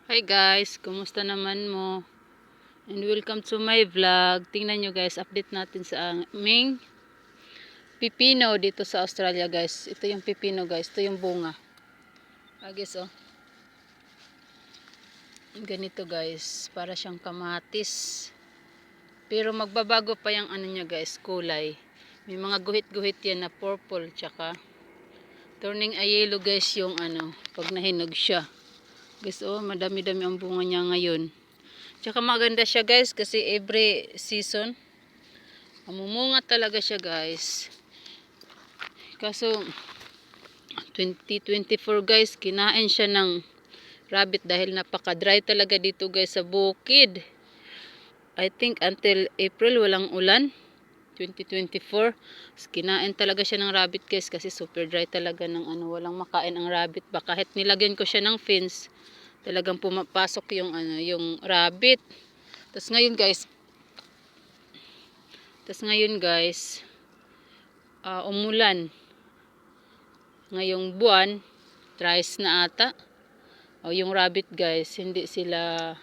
Hi guys, kumusta naman mo? And welcome to my vlog. Tingnan nyo guys, update natin sa aming pipino dito sa Australia guys. Ito yung pipino guys, ito yung bunga. Guys oh. Ganito guys, para siyang kamatis. Pero magbabago pa yung ano niya guys, kulay. May mga guhit-guhit yan na purple tsaka turning a yellow guys yung ano, pag nahinog siya. Guys oh, madami-dami ang bunga niya ngayon. Tsaka maganda siya guys kasi every season mamumunga talaga siya guys. Kaso 2024 guys, kinain siya ng rabbit dahil napaka-dry talaga dito guys sa bukid. I think until April walang ulan. 2024. Kinain talaga siya ng rabbit guys kasi super dry talaga ng ano, walang makain ang rabbit ba kahit nilagyan ko siya ng fence. Talagang pumapasok yung ano, yung rabbit. Tapos ngayon guys, umulan. Ngayong buwan, dries na ata. O yung rabbit guys, hindi sila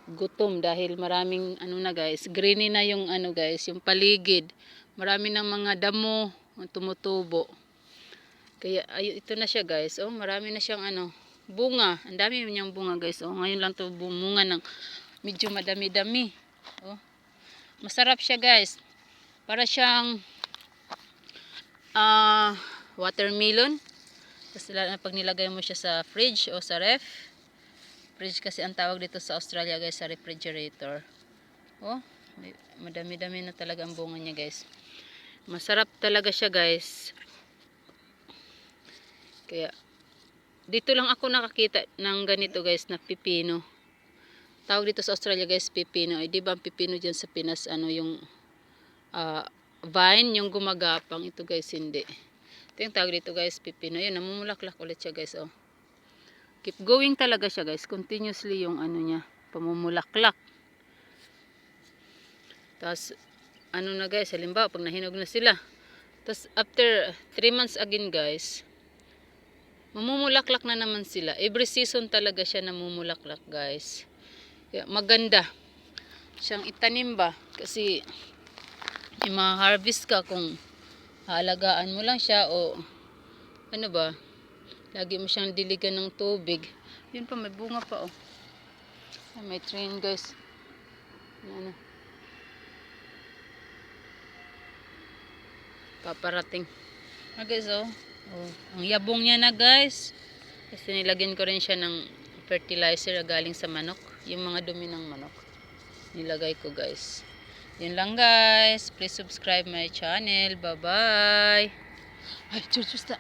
gutom dahil maraming ano na guys, greeny na yung ano guys, yung paligid. Marami ng mga damo ang tumutubo. Kaya ito na siya guys. Oh, marami na siyang ano, bunga. Ang dami niyang bunga guys. Oh, ngayon lang to bumunga ng medyo madami-dami. Oh. Masarap siya guys. Para siyang watermelon. Tapos pag nilagay mo siya sa fridge o sa ref. Fridge kasi ang tawag dito sa Australia guys, sa refrigerator. Oh, madami-dami na talaga ang bunga niya guys. Masarap talaga siya guys. Kaya dito lang ako nakakita ng ganito guys na pipino. Tawag dito sa Australia guys pipino. Di ba ang pipino dyan sa Pinas ano yung vine yung gumagapang, ito guys hindi. Ito yung tawag dito guys pipino. Yun, namumulaklak ulit siya guys oh. Keep going talaga siya guys, continuously yung ano niya, pamumulaklak. Tapos ano na guys, halimbawa pag nahinog na sila, tapos after 3 months again guys, mamumulaklak na naman sila. Every season talaga siya namumulaklak guys. Kaya maganda siyang itanim ba, kasi ma-harvest ka kung haalagaan mo lang siya o ano ba, lagi mo siyang diligan ng tubig. Yun pa, may bunga pa oh. May train guys. Ano, paparating. Guys oh. Oh, ang yabong niya na guys. Kasi nilagyan ko rin siya ng fertilizer galing sa manok. Yung mga dumi ng manok. Nilagay ko guys. Yun lang guys. Please subscribe my channel. Bye bye. Ay, chuchusta.